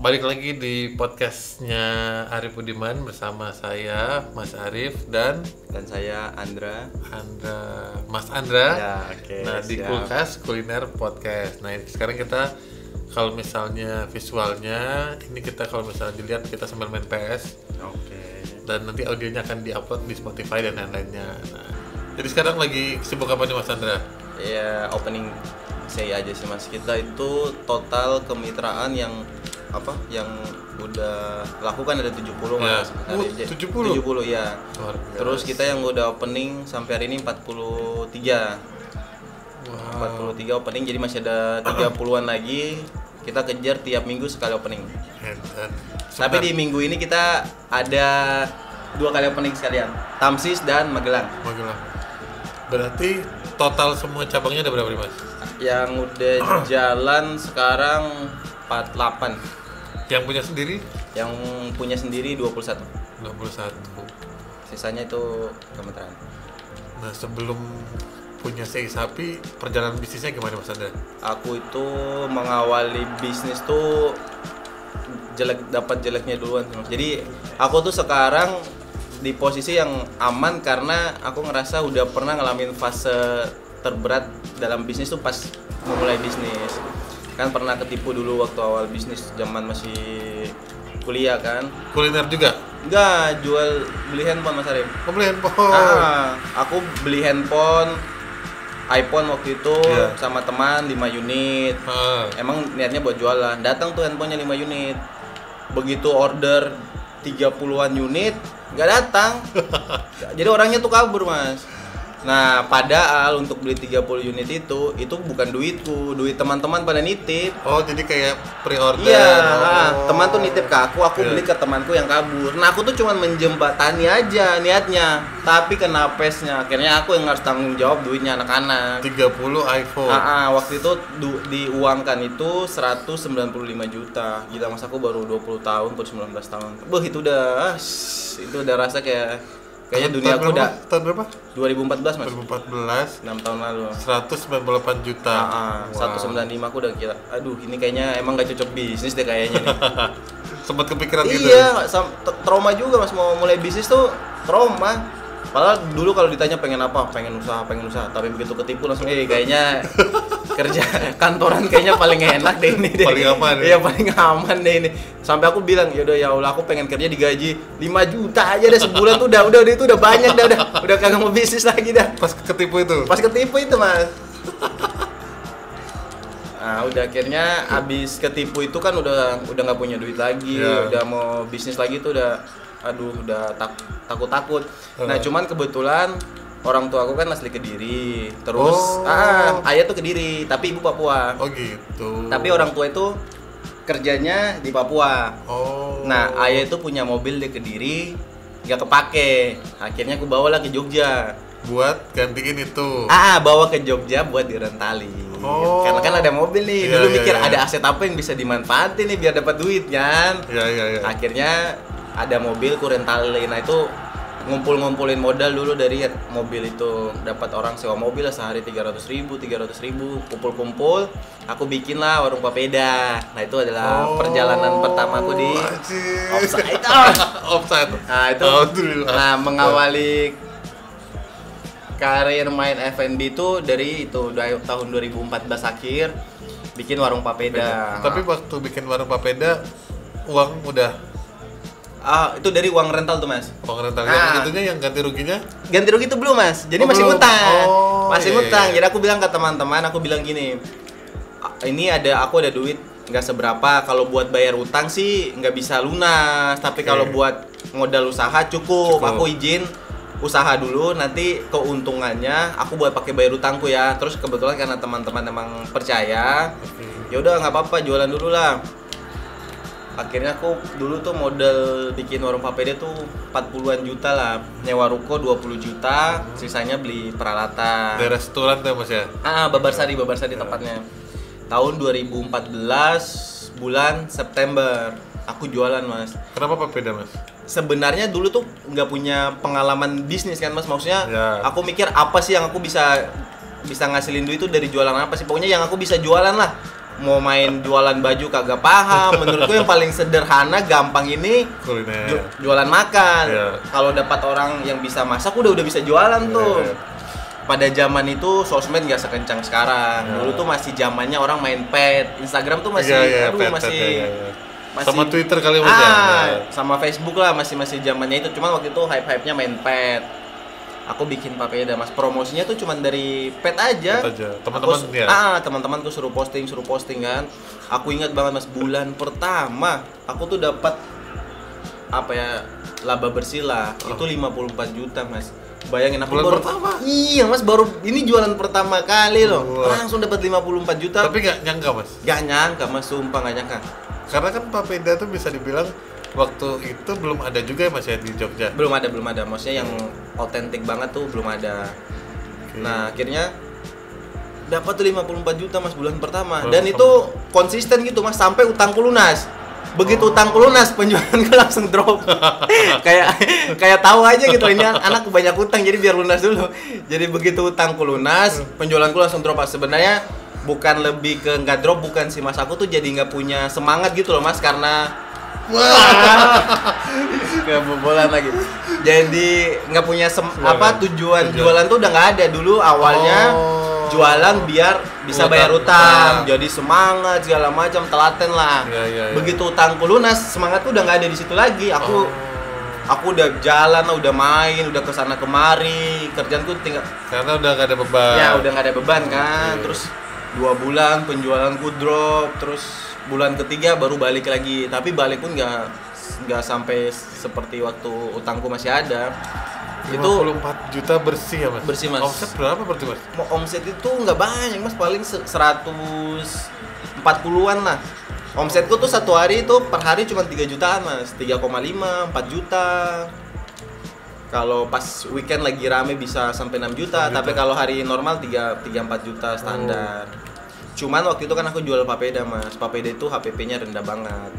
Balik lagi di podcastnya Arif Budiman bersama saya Mas Arif dan saya Andra. Mas Andra. Ya, oke, nah di siap. Kulkas Kuliner Podcast. Nah sekarang kita kalau misalnya visualnya ini kita kalau misalnya dilihat kita sambil main PS. Oke. Dan nanti audionya akan diupload di Spotify dan lain-lainnya. Nah, jadi sekarang lagi sibuk apa nih Mas Andra? Ya, opening saya aja sih Mas. Kita itu total kemitraan yang udah lakukan ada 70 Ya. Mas. 70? 70 ya. Luar biasa. Terus kita yang udah opening sampai hari ini 43. Wow. 43 opening, jadi masih ada 30-an lagi. Kita kejar tiap minggu sekali opening. Tapi di minggu ini kita ada 2 kali opening sekalian, Tamsis dan Magelang. Berarti total semua cabangnya ada berapa nih Mas? Yang udah jalan sekarang 48. Yang punya sendiri? Yang punya sendiri 21. 21. Sisanya itu kementerian. Nah sebelum punya sei sapi, perjalanan bisnisnya gimana Mas Andra? Aku itu mengawali bisnis tuh dapat jeleknya duluan. Jadi aku tuh sekarang di posisi yang aman karena aku ngerasa udah pernah ngalamin fase terberat dalam bisnis tuh pas memulai bisnis. Kan pernah ketipu dulu waktu awal bisnis zaman masih kuliah kan. Kuliner juga? Enggak, beli handphone Mas Arif. Oh, beli handphone. Aku beli handphone iPhone waktu itu Yeah. sama teman 5 unit. Emang niatnya buat jualan. Datang tuh handphonenya 5 unit. Begitu order 30-an unit, nggak datang. Jadi orangnya tuh kabur, Mas. Nah, padahal untuk beli 30 unit itu bukan duitku, duit teman-teman pada nitip. Oh, jadi kayak pre-order. Iya, teman tuh nitip ke aku Yeah. beli ke temanku yang kabur. Nah, aku tuh cuma menjembatani aja niatnya, tapi kena pesnya. Akhirnya aku yang harus tanggung jawab duitnya anak-anak. 30 iPhone. Waktu itu diuangkan itu 195 juta. Gila, Mas, aku baru 20 tahun, baru 19 tahun. Itu udah rasa kayaknya dunia aku udah tahun berapa? 2014, Mas. 2014. 6 tahun lalu. 198 juta. 195 aku udah gila. Aduh, ini kayaknya emang gak cocok bisnis deh kayaknya nih. Sempat kepikiran gitu. Iya, trauma juga Mas, mau mulai bisnis tuh trauma. Padahal dulu kalau ditanya pengen apa, pengen usaha. Tapi begitu ketipu langsung kayaknya kerja kantoran kayaknya paling enak deh ini deh. Paling aman. Iya, paling aman deh ini. Sampai aku bilang, "Yaudah ya Allah, aku pengen kerja digaji 5 juta aja deh sebulan tuh udah itu udah banyak dah udah kagak mau bisnis lagi dah." Pas ketipu itu. Pas ketipu itu, Mas. Nah, udah akhirnya abis ketipu itu kan udah nggak punya duit lagi, Yeah. udah mau bisnis lagi tuh udah takut. Nah, cuman kebetulan orang tua aku kan asli Kediri. Terus ayah tuh Kediri, tapi ibu Papua. Oh gitu. Tapi orang tua itu kerjanya di Papua. Oh. Nah, ayah itu punya mobil di Kediri, nggak kepake. Akhirnya aku bawalah ke Jogja. Buat gantiin itu. Bawa ke Jogja buat direntalin. Oh. Karena kan ada mobil nih. Iya, Dulu iya, mikir iya. ada aset apa yang bisa dimanfaatin nih biar dapat duit kan. Iya. Akhirnya ada mobil ku rentalin. Nah, itu ngumpulin modal dulu dari mobil itu. Dapat orang sewa mobil lah sehari 300.000, kumpul. Aku bikin lah warung papeda. Nah, itu adalah perjalanan pertamaku di Offside. Offside. Nah, itu Alhamdulillah. mengawali karir main F&B itu dari tahun 2014 akhir bikin warung papeda. Tapi waktu bikin warung papeda uang udah Itu dari uang rental tuh, Mas. uang rental. Yang itunya yang ganti ruginya? Ganti rugi itu belum, Mas. Jadi masih belum. ngutang. Iya, ngutang. iya. Jadi aku bilang ke teman-teman, aku bilang gini, ini aku ada duit nggak seberapa, kalau buat bayar utang sih nggak bisa lunas, tapi kalau buat modal usaha cukup. Aku izin usaha dulu, nanti keuntungannya aku buat pakai bayar utangku ya. Terus kebetulan karena teman-teman emang percaya, ya udah nggak apa-apa, jualan dulu lah. Akhirnya aku dulu tuh modal bikin warung papeda tuh 40-an juta lah, nyewa ruko 20 juta, sisanya beli peralatan. Dari restoran tuh Mas ya? Babar Sari tepatnya. Tahun 2014 bulan September aku jualan, Mas. Kenapa papeda Mas? Sebenarnya dulu tuh nggak punya pengalaman bisnis kan, Mas. Maksudnya aku mikir apa sih yang aku bisa ngasilin duit itu dari jualan apa sih? Pokoknya yang aku bisa jualan lah. mau main jualan baju kagak paham. Menurutku yang paling sederhana, gampang ini kuliner. Jualan makan. Iya. Kalau dapat orang yang bisa masak udah bisa jualan tuh. Iya. Pada zaman itu sosmed nggak sekencang sekarang. Iya. Dulu tuh masih zamannya orang main pet. Instagram tuh masih Iya, aduh pet, masih iya. masih Sama Twitter kali Mas ya? sama Facebook lah masih zamannya itu. Cuman waktu itu hype-hype-nya main pet. Aku bikin papeda Mas, promosinya tuh cuman dari pet aja. Pet aja. Teman-teman ya? Teman-teman tuh suruh posting kan. Aku ingat banget Mas, bulan pertama aku tuh dapat apa ya, laba bersih lah. Itu 54 juta Mas. Bayangin aku Bulan baru pertama? Iya Mas, baru ini jualan pertama kali loh. Wah. Langsung dapat 54 juta. Tapi nggak nyangka Mas? Gak nyangka Mas, sumpah gak nyangka. Karena kan papeda tuh bisa dibilang waktu itu belum ada juga ya Mas ya di Jogja. Belum ada. Maksudnya yang otentik banget tuh belum ada. Oke. Nah, akhirnya dapat tuh 54 juta Mas bulan pertama. Bulan Dan pertama. itu konsisten gitu Mas sampai utangku lunas. Begitu utangku lunas, penjualanku langsung drop. kayak tahu aja gitu, ini anak banyak utang jadi biar lunas dulu. Jadi begitu utangku lunas, penjualanku langsung drop. Sebenarnya bukan lebih ke nggak drop, bukan sih Mas, aku tuh jadi nggak punya semangat gitu loh Mas, karena kebobolan lagi. Jadi nggak punya tujuan jualan tuh udah nggak ada. Dulu awalnya jualan biar bisa bayar utang, jadi semangat segala macam, telaten lah. Iya. Begitu utangku lunas, semangat tuh udah nggak ada di situ lagi. Aku udah jalan, udah main, udah kesana kemari, kerjaanku tinggal. Karena udah nggak ada beban. Ya udah nggak ada beban kan. Oke. Terus 2 bulan penjualanku drop, terus bulan ketiga baru balik lagi. Tapi balik pun nggak sampai seperti waktu utangku masih ada. 54 juta bersih ya Mas? Bersih, Mas. Omset berapa berarti Mas? Mau omset itu nggak banyak Mas, paling 140-an lah. Omsetku tuh satu hari itu per hari cuma 3 jutaan Mas, 3,5, 4 juta. Kalau pas weekend lagi rame bisa sampai 6 juta, 6 juta. tapi kalau hari normal 3-4 juta standar. Cuman waktu itu kan aku jual papeda Mas, papeda itu HPP-nya rendah banget.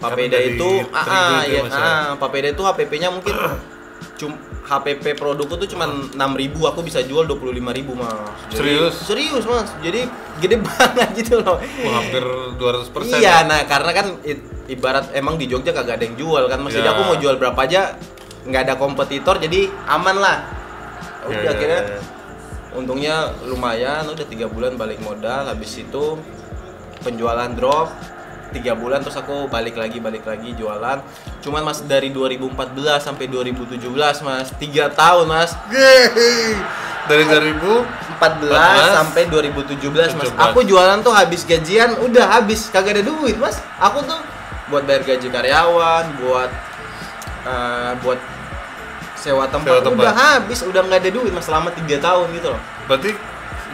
Papeda dari itu, terigu itu, Mas, ya? papeda itu HPP-nya mungkin HPP produkku tuh cuma 6.000, aku bisa jual 25.000 Mas. Jadi, serius Mas, jadi gede banget gitu loh. Hampir 200%. Iya, nah karena kan ibarat emang di Jogja kagak ada yang jual kan Mas. Jadi Ya. aku mau jual berapa aja nggak ada kompetitor, jadi aman lah. Udah akhirnya untungnya lumayan, udah 3 bulan balik modal. Habis itu penjualan drop 3 bulan, terus aku balik lagi jualan. Cuman Mas dari 2014 sampai 2017 Mas, 3 tahun Mas. Yeay. Dari 2014 sampai 2017 Mas. Aku jualan tuh habis gajian udah habis, kagak ada duit Mas. Aku tuh buat bayar gaji karyawan, buat sewa tempat udah habis, udah nggak ada duit Mas selama 3 tahun gitu loh. Berarti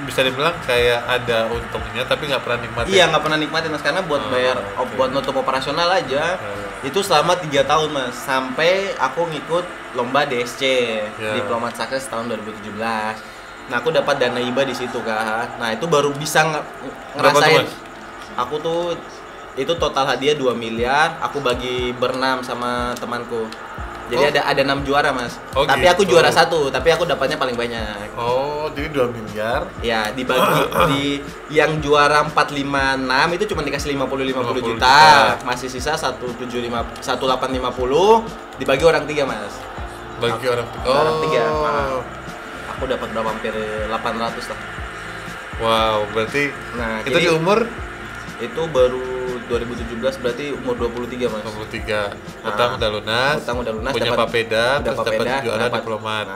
bisa dibilang kayak ada untungnya tapi nggak pernah nikmatin. Iya, nggak pernah nikmatin Mas, karena buat bayar buat nutup operasional aja. Itu selama 3 tahun Mas, sampai aku ngikut lomba DSC, Diplomat Sukses tahun 2017. Nah, aku dapat dana hibah di situ kan. Nah, itu baru bisa ngerasain. Aku tuh itu total hadiah 2 miliar, aku bagi berenam sama temanku. Jadi ada 6 juara Mas. Tapi gitu. Aku juara 1, tapi aku dapatnya paling banyak. Oh, jadi 2 miliar. Ya, dibagi di yang juara 4, 5, 6 itu cuma dikasih 50 juta. Masih sisa 1850 dibagi orang 3 Mas. Bagi orang 3. Orang 3. Nah, aku dapat berapa, hampir 800 lah. Wow, berarti itu di umur itu baru 2017, berarti umur 23 Mas. 23. Utang udah lunas. Punya papeda, terus dapat juara diplomat.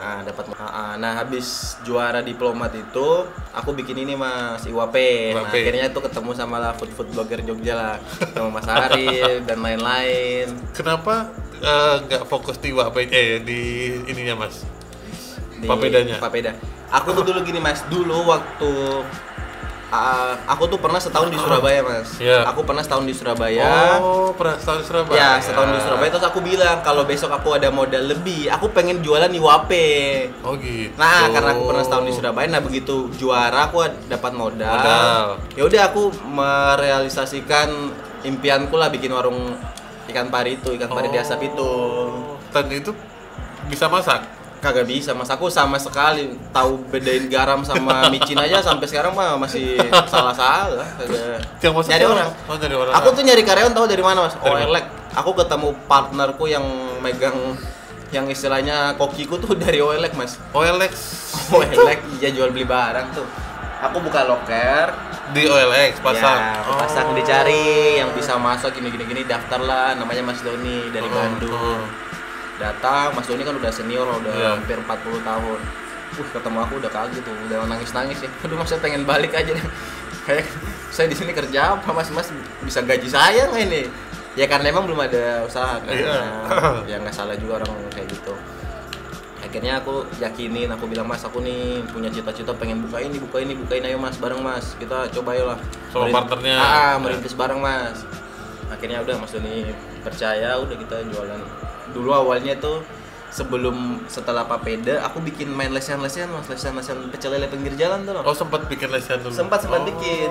Nah, habis juara diplomat itu aku bikin ini Mas, IWAP. Nah, akhirnya itu ketemu sama lah food blogger Jogja lah, sama Mas Arif dan lain-lain. Kenapa nggak fokus di IWAP di ininya Mas? Di papedanya. Papeda. Aku tuh dulu gini Mas, dulu waktu aku tuh pernah setahun di Surabaya Mas. Aku pernah setahun di Surabaya. Oh, pernah setahun di Surabaya. Ya, setahun di Surabaya. Terus aku bilang kalau besok aku ada modal lebih, aku pengen jualan IWAP. Oh gitu. Nah, karena aku pernah setahun di Surabaya, nah begitu juara aku dapat modal. Ya udah aku merealisasikan impianku lah, bikin warung ikan pari itu, ikan pari di asap itu. Dan itu bisa masak? Kagak bisa mas, aku sama sekali tahu bedain garam sama micin aja sampai sekarang mah masih salah-salah. Nyari orang. Oh, nyari orang. Aku tuh nyari karyawan tahu dari mana mas? Dari mana? OLX. Aku ketemu partnerku yang megang yang istilahnya kokiku tuh dari OLX mas. OLX. OLX iya jual beli barang tuh. Aku buka loker Di OLX pasang. Ya, aku pasang dicari yang bisa masuk gini daftar lah, namanya Mas Doni dari Bandung. Datang, Mas Doni kan udah senior, udah hampir 40 tahun. Ketemu aku udah kaget tuh, udah nangis-nangis ya. Aduh Mas, saya pengen balik aja deh. Kayak saya di sini kerja apa Mas? Mas bisa gaji saya nggak ini? Ya karena emang belum ada usaha kan. Ya nggak salah juga orang kayak gitu. Akhirnya aku yakinin, aku bilang Mas, aku nih punya cita-cita pengen buka ini, ayo Mas, bareng Mas, kita coba ayo lah. Sama partnernya. Merintis bareng Mas. Akhirnya udah Mas Doni percaya, udah kita jualan. Dulu awalnya tuh setelah Papeda, aku bikin main lesehan-lesehan Mas, lesehan pecel lele pinggir jalan tuh loh. Oh, sempat bikin lesehan dulu. Sempat bikin.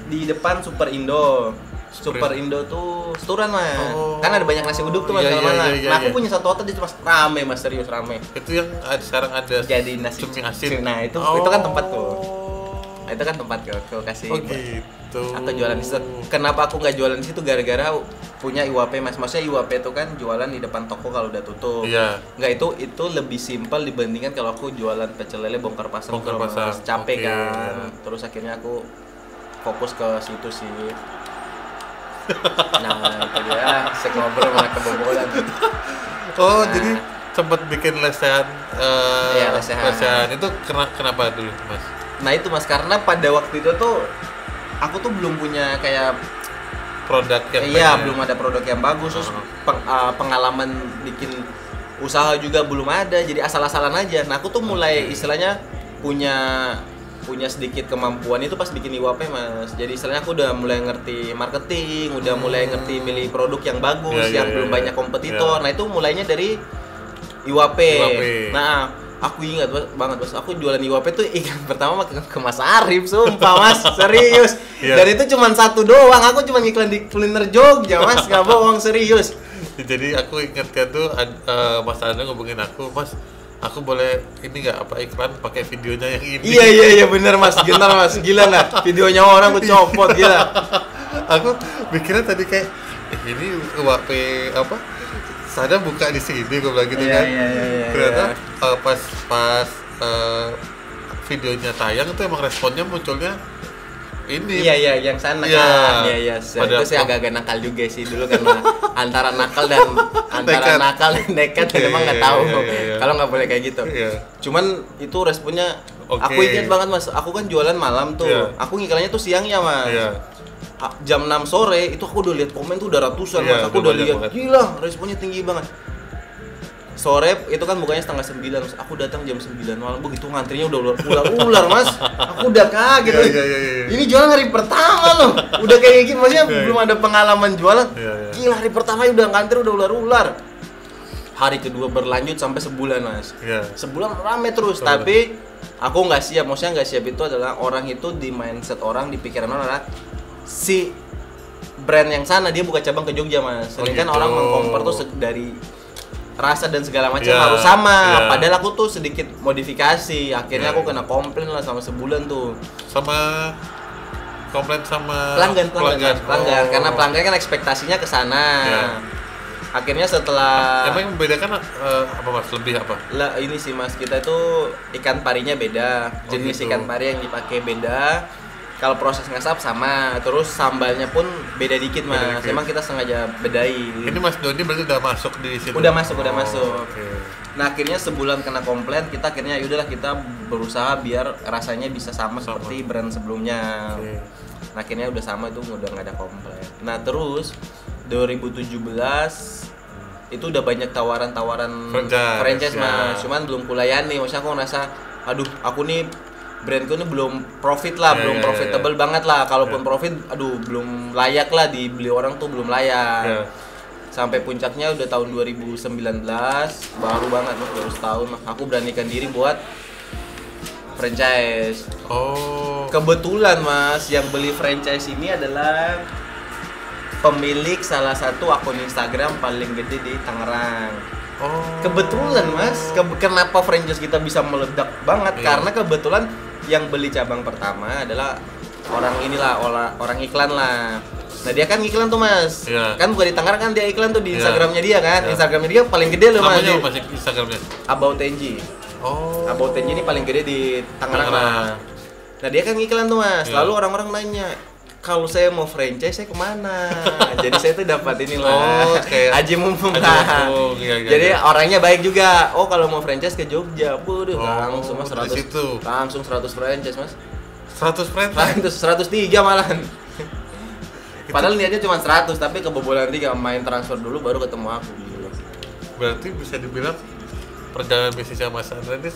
Di depan Super Indo. Super Indo tuh restoran mas, kan ada banyak nasi uduk tuh mas. Nah aku punya satu hotel di mas, rame mas, serius rame. Itu yang sekarang ada jadi nasi cumi asin. Nah itu kan tempat tuh. Nah, itu kan tempat aku kasih. Oh gitu. Atau jualan di situ. Kenapa aku nggak jualan di situ? Gara-gara punya IWP mas. Maksudnya IWP itu kan jualan di depan toko kalau udah tutup. Iya. Nggak itu lebih simpel dibandingkan kalau aku jualan pecel lele bongkar pasang. Capek kan. Terus akhirnya aku fokus ke situ sih. Nah itu dia, saya ngobrol malah kebobolan. Jadi sempat bikin lesehan. Lesehan itu kenapa dulu mas? Nah itu mas, karena pada waktu itu tuh aku tuh belum punya kayak produk yang belum ada produk yang bagus. Terus pengalaman bikin usaha juga belum ada, jadi asal-asalan aja. Nah aku tuh mulai istilahnya punya sedikit kemampuan itu pas bikin IWP mas. Jadi istilahnya aku udah mulai ngerti marketing, udah mulai ngerti milih produk yang bagus, yang belum banyak kompetitor. Nah itu mulainya dari IWP. Nah aku ingat banget mas, aku jualan IWP tuh iklan pertama ke Mas Arif, sumpah mas, serius. Dan itu cuma satu doang, aku cuma iklan di kuliner Jogja mas, nggak bohong, serius. Jadi aku ingat kan tuh Mas Anda ngomongin aku, Mas, aku boleh ini nggak iklan pakai videonya yang ini? Iya bener mas, gila nggak? Videonya orang aku copot gila. Aku mikirnya tadi kayak ini WP Sada buka di sini, gue bilang gitu kan. Ternyata pas videonya tayang itu emang responnya munculnya ini. Iya yang sana kan. Iya. Itu saya agak-agak nakal juga sih dulu karena antara nakal dan nekat memang nggak tahu kalau nggak boleh kayak gitu. Cuman itu responnya aku ingat banget mas. Aku kan jualan malam tuh. Aku ngiklannya tuh siangnya mas. Jam 6 sore itu aku udah lihat komen tuh udah ratusan mas. Aku udah lihat gila responnya tinggi banget. Sore itu kan bukanya 8:30 mas. Aku datang jam 9 malam, begitu ngantrinya udah ular mas. Aku udah kaget. Ini jualan hari pertama loh. Udah kayak gini, maksudnya belum ada pengalaman jualan. Gila hari pertama udah ngantri udah ular. Hari kedua berlanjut sampai sebulan mas. Sebulan rame terus, tapi aku nggak siap. Maksudnya nggak siap itu adalah orang itu di mindset orang, di pikiran orang adalah si brand yang sana dia buka cabang ke Jogja mas. Sedangkan orang mengcompare tuh dari rasa dan segala macam harus sama. Padahal aku tuh sedikit modifikasi. Akhirnya aku kena komplain lah sama sebulan tuh. Komplain sama pelanggan. Karena pelanggan kan ekspektasinya ke sana. Akhirnya setelah emang membedakan apa mas? Lebih apa? Lah ini sih mas, kita itu ikan parinya beda. Jenis ikan pari yang dipakai beda. Kalau proses ngasap sama, terus sambalnya pun beda dikit mas. Emang kita sengaja bedain. Ini Mas Doni berarti udah masuk di situ? Udah masuk. Nah akhirnya sebulan kena komplain, kita akhirnya yaudahlah kita berusaha biar rasanya bisa sama seperti brand sebelumnya. Nah akhirnya udah sama itu udah nggak ada komplain. Nah terus 2017 itu udah banyak tawaran franchise mas. Cuman belum kulayani. Maksudnya aku ngerasa, aduh aku nih brandku ini belum profit lah, belum profitable banget lah. Kalaupun profit, belum layak lah dibeli orang tuh, belum layak. Sampai puncaknya udah tahun 2019, baru banget mas, baru setahun aku beranikan diri buat franchise. Kebetulan mas, yang beli franchise ini adalah pemilik salah satu akun Instagram paling gede di Tangerang. Kebetulan mas, kenapa franchise kita bisa meledak banget? Karena kebetulan yang beli cabang pertama adalah orang iklan lah. Nah dia kan iklan tuh mas, kan bukan di Tangerang kan dia iklan tuh di Instagramnya dia kan, Instagramnya dia paling gede loh mas. Apa sih Instagramnya? About NG. About NG ini paling gede di Tangerang lah. Nah dia kan iklan tuh mas, lalu orang-orang nanya, kalau saya mau franchise saya kemana? Jadi saya tuh dapat ini lah, Aji Mumpung lah. Jadi orangnya baik juga. Oh kalau mau franchise ke Jogja, langsung mas 100 franchise mas. 100 franchise? 103 malahan. Padahal niatnya cuma 100, tapi kebobolan 3 main transfer dulu baru ketemu aku. Berarti bisa dibilang perjalanan bisnisnya Mas Andra ini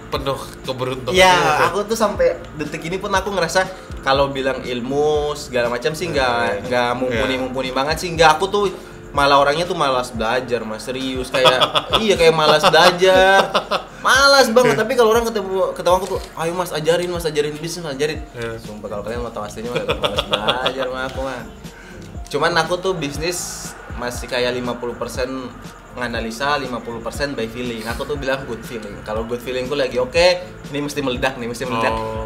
penuh keberuntungan. Ya, aku tuh sampai detik ini pun aku ngerasa kalau bilang ilmu segala macam sih nggak mumpuni banget sih. Nggak, aku tuh malah orangnya tuh malas belajar mas, serius kayak kayak malas belajar, malas banget. Tapi kalau orang ketemu aku tuh, ayo mas ajarin bisnis, ajarin. Sumpah kalau kalian mau tahu aslinya malas belajar sama aku mah. Cuman aku tuh bisnis masih kayak 50% nganalisa, 50% by feeling. Aku tuh bilang good feeling. Kalau good feeling tuh lagi oke, ini mesti meledak.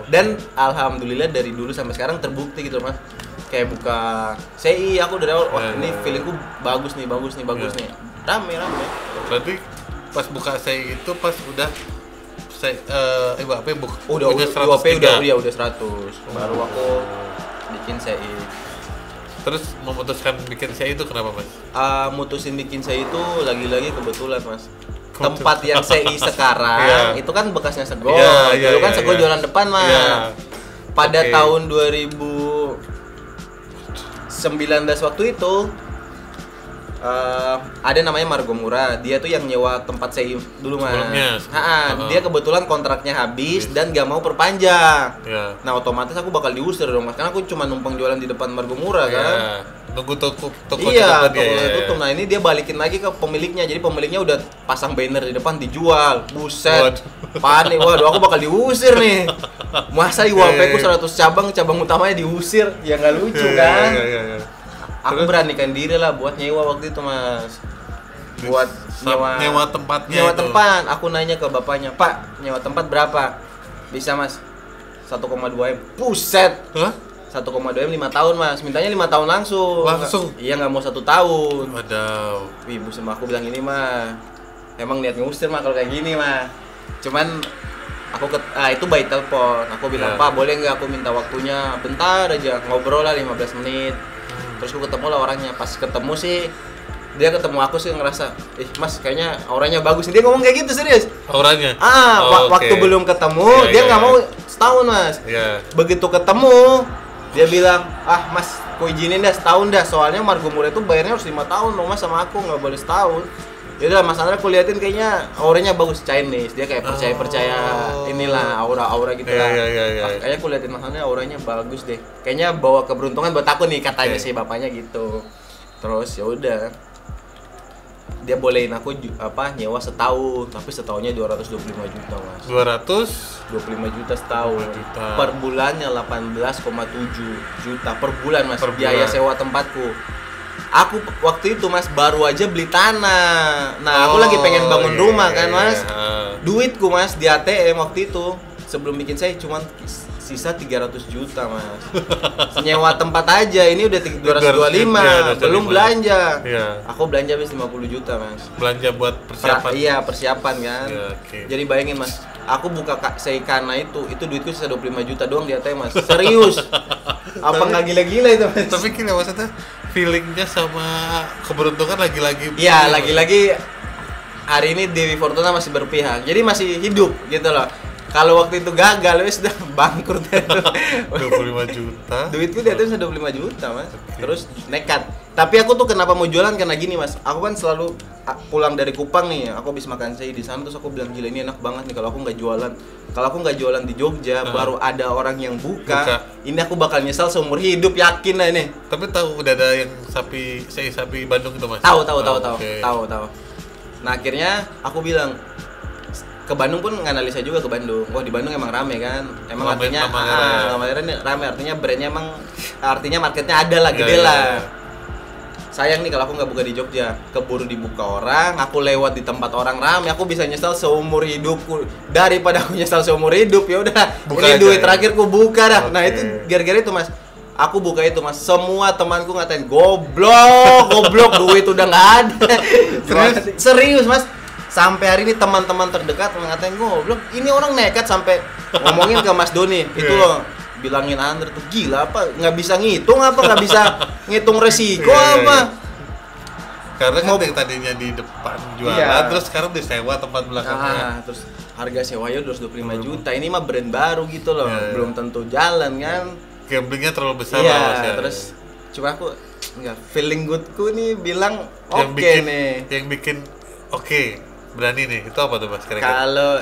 Dan alhamdulillah dari dulu sampai sekarang terbukti gitu mas. Kayak buka CI aku dari awal, ini feelingku bagus nih. Rame. Berarti pas buka CI itu pas udah udah 100. Baru aku bikin CI. Terus memutuskan bikin CI itu kenapa mas? Mutusin bikin CI itu lagi-lagi kebetulan mas. Tempat yang CI sekarang itu kan bekasnya Sego. Dulu kan Sego jualan depan mas. Pada tahun 2019 waktu itu ada namanya Margo Murah. Dia tuh yang nyewa tempat CI dulu mas. Dia kebetulan kontraknya habis dan gak mau perpanjang. Nah otomatis aku bakal diusir dong mas, karena aku cuma numpang jualan di depan Margo Murah kan. Nunggu toko tokonya tutup. Nah ini dia balikin lagi ke pemiliknya. Jadi pemiliknya udah pasang banner di depan dijual. Buset. Panik. Waduh aku bakal diusir nih. Masa IWP ku 100 cabang utamanya diusir. Ya nggak lucu kan. Aku beranikan diri lah buat nyewa waktu itu mas. Buat nyewa tempatnya. Nyewa tempat. Aku nanya ke bapaknya, Pak, nyewa tempat berapa? Bisa mas, 1,2 M. Buset. 1,2 M 5 tahun mas. Mintanya 5 tahun langsung. Iya nggak mau 1 tahun. Waduh. Wih bu sama aku bilang ini mah, emang niat ngusir mah kalau kayak gini mah. Cuman aku itu by telepon. Aku bilang Pak boleh nggak aku minta waktunya bentar aja, ngobrol lah 15 menit. Terus aku ketemu lah orangnya. Pas ketemu sih dia ketemu aku sih ngerasa, mas kayaknya auranya bagus. Dia ngomong kayak gitu serius. Auranya? Waktu belum ketemu dia nggak mau setahun mas. Begitu ketemu dia bilang, mas aku izinin dah setahun dah. Soalnya Margo Murah itu bayarnya harus 5 tahun loh mas sama aku, nggak boleh setahun. Yaudah mas Andra aku liatin kayaknya auranya bagus, Chinese. Dia kayak percaya inilah aura gitu lah. Kayaknya aku liatin mas Andra auranya bagus deh. Kayaknya bawa keberuntungan buat aku nih katanya si bapaknya gitu. Terus ya udah. Dia bolehin aku nyewa setahun, tapi setahunnya 225 juta mas. 225 juta setahun. Per bulannya 18,7 juta per bulan mas. Biaya sewa tempatku. Aku waktu itu mas baru aja beli tanah. Nah aku lagi pengen bangun rumah kan mas. Duitku mas di ATM waktu itu sebelum bikin saya cuma sisa 300 juta mas. Nyewa tempat aja ini udah 225 belum belanja. Aku belanja habis 50 juta mas. Belanja buat persiapan. Persiapan kan. Jadi bayangin mas, aku buka Seikana itu duitku sisa 25 juta doang di ATM mas. Serius. Apa nggak gila-gila itu mas? Tapi gila maksudnya feelingnya sama keberuntungan lagi-lagi. Iya lagi-lagi hari ini Dewi Fortuna masih berpihak. Jadi masih hidup gitu loh. Kalau waktu itu gagal, wes sudah bangkrut itu. 25 juta. Duitku di atas 25 juta, Mas. Terus nekat. Tapi aku tuh kenapa mau jualan karena gini, Mas. Aku kan selalu pulang dari Kupang nih, aku habis makan sei di sana terus aku bilang gila ini enak banget nih kalau aku nggak jualan. Kalau aku nggak jualan di Jogja, baru ada orang yang buka. Ini aku bakal nyesal seumur hidup, yakin lah ini. Tapi tahu udah ada yang sapi Bandung itu, Mas? Tahu. Nah, akhirnya aku bilang ke Bandung pun nganalisa juga ke Bandung. Wah di Bandung emang rame kan. Emang artinya rame artinya brandnya emang artinya marketnya ada lah, gede lah. sayang nih kalau aku nggak buka di Jogja, keburu dibuka orang, aku lewat di tempat orang rame, aku bisa nyesel seumur hidupku. Daripada aku nyesel seumur hidup, ya udah ini duit terakhirku buka dah. Nah itu gara-gara itu mas, aku buka itu mas, semua temanku ngatain goblok duit udah nggak ada. Serius mas, sampai hari ini teman-teman terdekat ngatain goblok. Ini orang nekat sampai ngomongin ke Mas Doni itu loh, bilangin Andre tuh gila apa, nggak bisa ngitung apa, nggak bisa ngitung resiko apa. Karena kan yang tadinya di depan jualan, terus sekarang disewa tempat belakangnya. Terus harga sewanya 225 juta, ini mah brand baru gitu loh, belum tentu jalan kan. Gamblingnya terlalu besar lah mas ya. Terus cuma aku nggak, feeling goodku nih bilang yang bikin oke, berani nih, itu apa tuh mas kira-kira? Kalau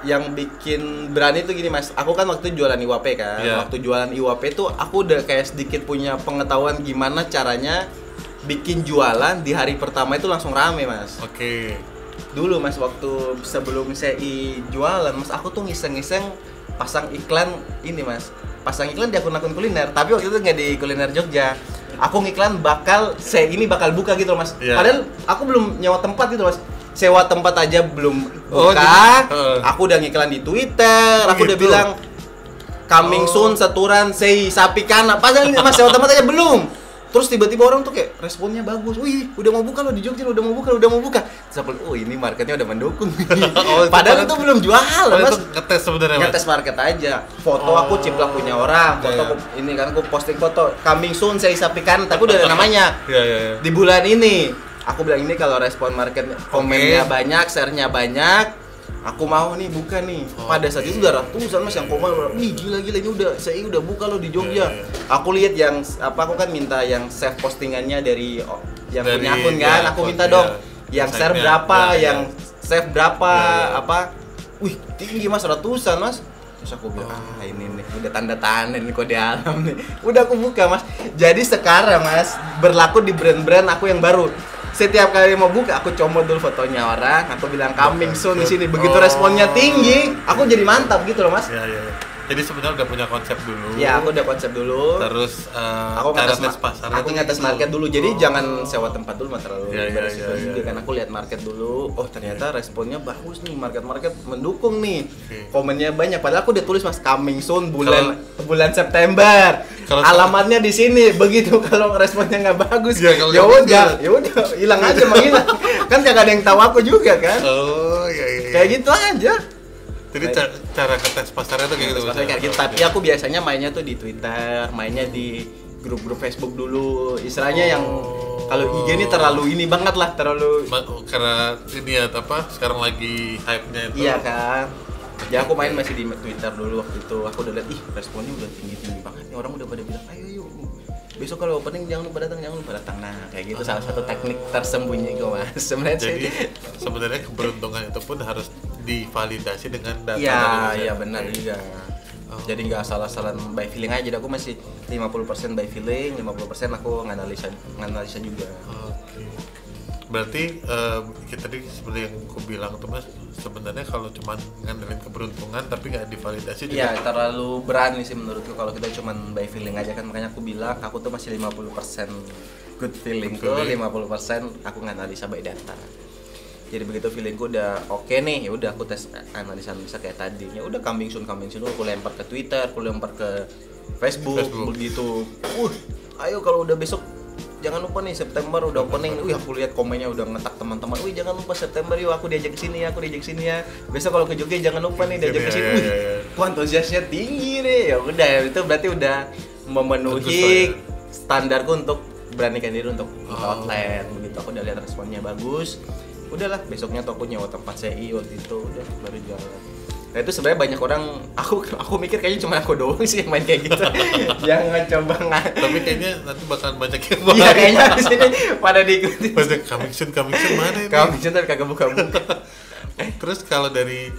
yang bikin berani tuh gini mas, aku kan waktu jualan IWP kan, waktu jualan IWP tuh aku udah kayak sedikit punya pengetahuan gimana caranya bikin jualan di hari pertama itu langsung rame mas. Dulu mas, waktu sebelum saya jualan mas, aku tuh ngiseng-ngiseng pasang iklan ini mas, pasang iklan di akun-akun kuliner, tapi waktu itu nggak di kuliner Jogja. Aku ngiklan bakal bakal buka gitu loh mas. Padahal aku belum nyewa tempat gitu mas, sewa tempat aja belum buka. Aku udah ngiklan di Twitter, aku udah bilang coming soon seturan sapi kana. Padahal ini mas sewa tempat aja belum. Terus tiba-tiba orang tuh kayak responnya bagus. Wih, udah mau buka loh di Jogja, udah mau buka. Terus aku, ini marketnya udah mendukung. Padahal itu belum jualan mas. Ngetes sebenarnya. Ngetes market aja. Foto aku ciplak punya orang. Foto aku, ini kan aku posting foto coming soon sapi kana, tapi udah ada namanya. Di bulan ini. Aku bilang ini kalau respon market komennya banyak, share-nya banyak, aku mau nih buka nih. Pada saat itu udah ratusan mas yang komen, wih gila ini saya udah buka loh di Jogja. Aku lihat yang aku kan minta yang save postingannya dari yang punya akun kan, aku minta dong yang share berapa, yang save berapa, wih tinggi mas, ratusan mas. Terus aku bilang, ini nih udah tanda-tanda nih kode alam nih. Udah aku buka mas. Jadi sekarang mas berlaku di brand-brand aku yang baru. Setiap kali mau buka, aku comot dulu fotonya orang, aku bilang coming soon di sini. Begitu responnya tinggi, aku jadi mantap gitu loh mas. Jadi sebenarnya udah punya konsep dulu. Ya, aku udah konsep dulu. Terus aku ngetes pasar. Aku ngetes market dulu. Jadi jangan sewa tempat dulu mas, terlalu beresiko juga kan. Aku lihat market dulu. Oh ternyata responnya bagus nih, market mendukung nih. Komennya banyak. Padahal aku udah tulis mas coming soon bulan September. Alamatnya di sini. Begitu kalau responnya nggak bagus, ya udah hilang aja menghilang. Kan gak ada yang tahu aku juga kan. Kayak gitu aja. Jadi cara ngetes pasarnya tuh kayak gitu. Tapi aku biasanya mainnya tuh di Twitter, mainnya di grup-grup Facebook dulu. Istilahnya yang kalau IG ini terlalu ini banget lah, terlalu karena ini ya sekarang lagi hype-nya itu. Iya kan. Ya aku main masih di Twitter dulu waktu itu. Aku udah lihat responnya udah tinggi-tinggi banget. Nih orang udah pada bilang, "Ayo yuk. Besok kalau opening jangan lupa datang." Nah, kayak gitu salah satu teknik tersembunyi gue mas. Jadi sebenarnya keberuntungan itu pun harus divalidasi dengan data. Iya benar juga. Jadi nggak salah-salah by feeling aja. Jadi aku masih 50% by feeling, 50% aku nganalisa juga. Berarti kita tadi seperti yang aku bilang tuh mas, sebenarnya kalau cuma ngandelin keberuntungan tapi nggak divalidasi juga. Iya, terlalu berani sih menurutku kalau kita cuma by feeling aja kan. Makanya aku bilang aku tuh masih 50% good feeling tuh, 50% aku nganalisa by data. Jadi begitu feelingku udah oke nih, ya udah aku tes analisa kayak tadi. Ya udah coming soon aku lempar ke Twitter, aku lempar ke Facebook. Begitu. Ayo kalau udah besok jangan lupa nih September udah opening. Aku lihat komennya udah ngetak teman-teman. Jangan lupa September yuk, aku diajak ke sini ya. Besok kalau ke Jogja jangan lupa nih diajak ke sini. Antusiasnya tinggi nih. Ya udah, itu berarti udah memenuhi standarku untuk beranikan diri untuk outlet. Begitu aku udah lihat responnya bagus. Udahlah, besoknya tuh aku nyewa tempat CI waktu itu, udah baru jalan. Nah itu sebenarnya banyak orang, aku mikir kayaknya cuma aku doang sih yang main kayak gitu. Jangan coba Tapi kayaknya nanti bakalan banyak yang iya kayaknya di sini pada diikuti. Banyak coming soon mana ini? Coming soon tapi kagak buka-buka. Terus kalau dari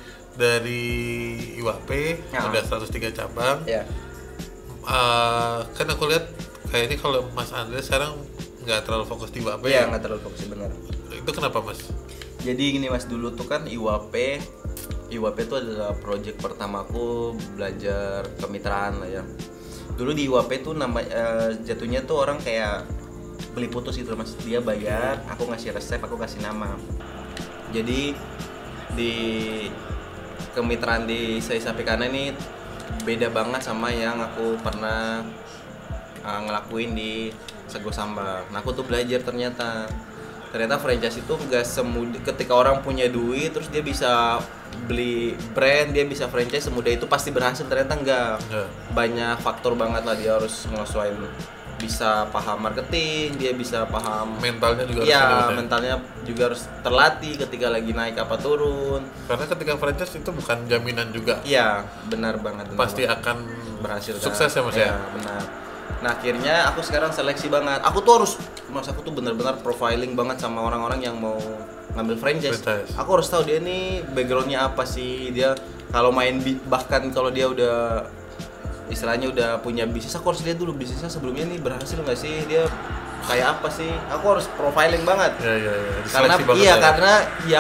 IWP udah 103 cabang. Kan aku lihat kayaknya kalau Mas Andre sekarang nggak terlalu fokus di IWP. Iya, nggak terlalu fokus benar. Itu kenapa mas? Jadi gini mas, dulu tuh kan IWP itu adalah project pertamaku belajar kemitraan lah ya. Dulu di IWP tuh jatuhnya tuh orang kayak beli putus gitu mas. Dia bayar, aku ngasih resep, aku kasih nama. Jadi di kemitraan di Sei Sapi Kana ini beda banget sama yang aku pernah ngelakuin di Sego Sambal. Nah aku tuh belajar ternyata franchise itu nggak semudah ketika orang punya duit terus dia bisa beli brand, dia bisa franchise semudah itu pasti berhasil. Ternyata enggak. Banyak faktor banget lah, dia harus ngesesuaiin, bisa paham marketing, dia bisa paham mentalnya juga. Iya, mentalnya juga harus terlatih ketika lagi naik apa turun. Karena ketika franchise itu bukan jaminan juga. Iya, benar banget. Pasti akan berhasil sukses kan? Ya mas ya. Benar. Nah akhirnya aku sekarang seleksi banget. Aku tuh harus, mas aku tuh benar-benar profiling banget sama orang-orang yang mau ngambil franchise. Aku harus tahu dia nih backgroundnya apa sih, dia kalau main bahkan kalau dia udah istilahnya udah punya bisnis, aku harus lihat dulu bisnisnya sebelumnya nih berhasil nggak sih, dia kayak apa sih. Aku harus profiling banget. Iya. Karena karena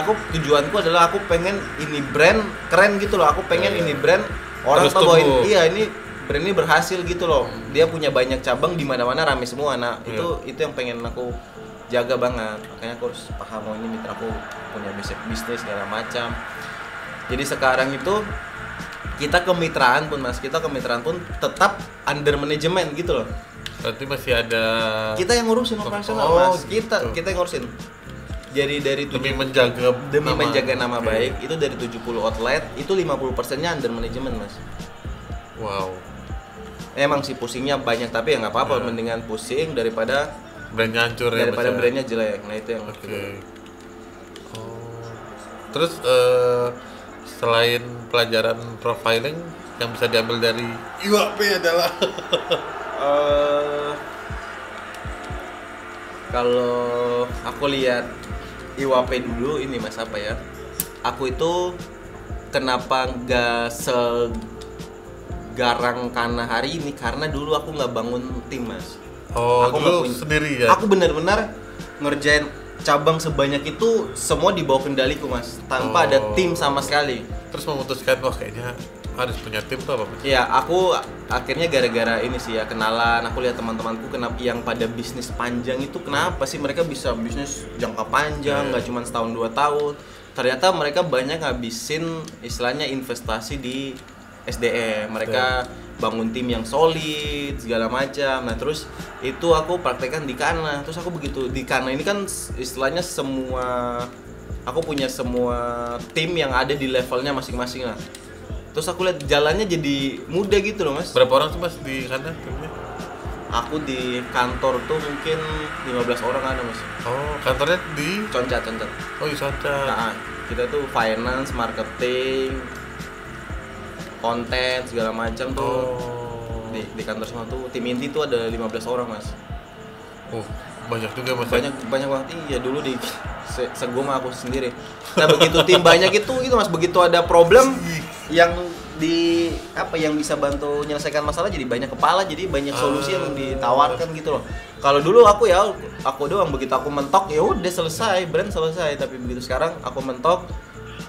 aku tujuanku adalah aku pengen ini brand keren gitu loh. Aku pengen ini brand orang tahu bahwa ini brand ini berhasil gitu loh. Dia punya banyak cabang di mana-mana rame semua. Nah, itu yang pengen aku jaga banget. Makanya aku harus paham ini mitra aku punya bisnis segala macam. Jadi sekarang itu kita kemitraan pun tetap under manajemen gitu loh. Berarti masih ada kita yang ngurusin operasional mas. Kita yang ngurusin. Jadi dari demi menjaga nama baik itu dari 70 outlet itu 50%-nya under manajemen mas. Wow. Emang sih pusingnya banyak tapi ya nggak apa-apa, mendingan pusing daripada brandnya hancur daripada brandnya jelek. Nah itu yang Terus selain pelajaran profiling yang bisa diambil dari IWP adalah kalau aku lihat IWP dulu ini mas apa ya? Aku itu kenapa nggak segarang Kana hari ini karena dulu aku nggak bangun tim mas. Aku dulu sendiri ya. Aku benar-benar ngerjain cabang sebanyak itu semua di bawah kendaliku mas, tanpa ada tim sama sekali. Terus memutuskan kayaknya harus punya tim tuh apa? Iya, aku akhirnya gara-gara ini sih ya kenalan. Aku lihat teman-temanku kenapa yang pada bisnis panjang itu kenapa sih mereka bisa bisnis jangka panjang, nggak cuma setahun 2 tahun. Ternyata mereka banyak ngabisin istilahnya investasi di SDM. Mereka bangun tim yang solid segala macam. Nah terus itu aku praktekkan di Kana. Terus aku begitu di Kana ini kan istilahnya aku punya semua tim yang ada di levelnya masing-masing lah. Terus aku lihat jalannya jadi mudah gitu loh mas. Berapa orang tuh mas di Kana timnya? Aku di kantor tuh mungkin 15 orang ada mas. Kantornya di? Concat. Oh di Concat. Nah kita tuh finance, marketing, konten segala macam tuh di kantor semua tuh. Tim inti tuh ada 15 orang mas. Banyak juga mas. Banyak banget. Iya dulu di Sego mah aku sendiri. Nah begitu tim banyak itu mas, begitu ada problem yang yang bisa bantu menyelesaikan masalah jadi banyak kepala, jadi banyak solusi yang ditawarkan gitu loh. Kalau dulu aku doang, begitu aku mentok ya udah selesai, brand selesai. Tapi begitu sekarang aku mentok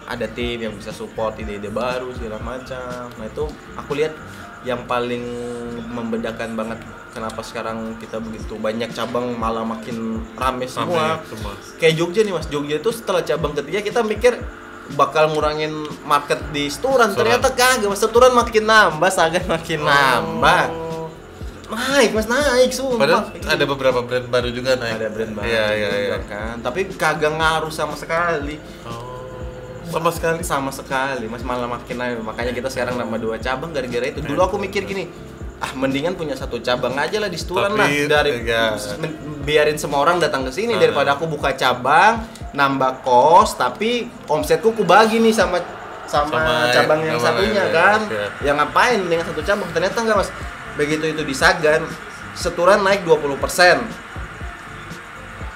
ada tim yang bisa support ide-ide baru segala macam. Nah itu aku lihat yang paling membedakan banget kenapa sekarang kita begitu banyak cabang malah makin rame semua. Kayak Jogja nih mas, Jogja itu setelah cabang ketiga kita mikir bakal ngurangin market di Seturan. Ternyata kagak mas, Seturan makin nambah, Sagan makin nambah. Naik sumpah. Padahal ada beberapa brand baru juga naik. Ada brand baru iya. Kan, tapi kagak ngaruh sama sekali. Sama sekali mas, malah makin naik. Makanya kita sekarang nambah 2 cabang gara-gara itu. Dulu aku mikir gini, mendingan punya 1 cabang aja lah di Seturan lah, dari biarin semua orang datang ke sini daripada aku buka cabang nambah kos tapi omsetku ku bagi nih sama cabang yang satunya kan. Yang ngapain dengan 1 cabang? Ternyata enggak mas. Begitu itu di Sagan, Seturan naik 20%.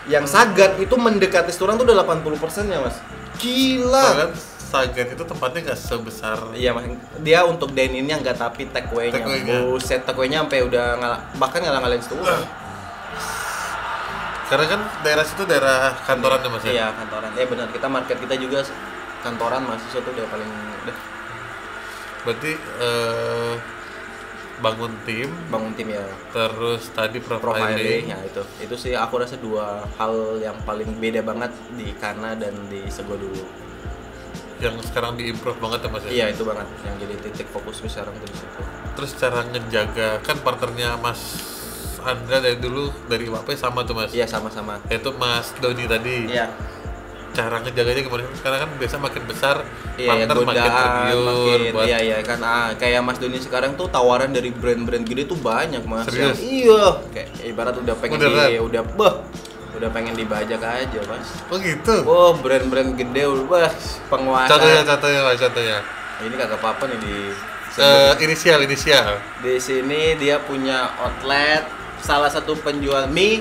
Yang Sagan itu mendekati Seturan tuh udah 80% ya mas. Gila. Sagan itu tempatnya nggak sebesar. Iya mas, dia untuk dine-in-nya nggak, tapi take-away-nya. Buset, take-away-nya sampai udah bahkan ngalahin Seturan. Karena kan daerah situ daerah kantoran ya mas. Iya kantoran. Benar, kita market kita juga kantoran mahasiswa tuh udah paling udah. Berarti bangun tim ya. Terus tadi profiling. Ya itu sih aku rasa dua hal yang paling beda banget di Kana dan di Sego dulu. Yang sekarang diimprove banget ya Mas ya? Iya itu banget, yang jadi titik fokusku sekarang tuh di situ. Terus cara ngejaga, kan partnernya Mas Andra dari dulu dari WP sama tuh Mas? Iya sama-sama. Itu Mas Doni tadi. Iya. Cara ngejaganya gimana? Karena kan biasa makin besar iya, partner makin tergiur buat... Iya kan kayak Mas Doni sekarang tuh tawaran dari brand-brand gede tuh banyak Mas. Serius? Iya, kayak ibarat udah pengen udah pengen dibajak aja Mas. Oh gitu? Oh brand-brand gede udah penguasa. Contohnya. Ini kagak apa-apa nih di inisial. Di sini dia punya outlet, salah satu penjual mie.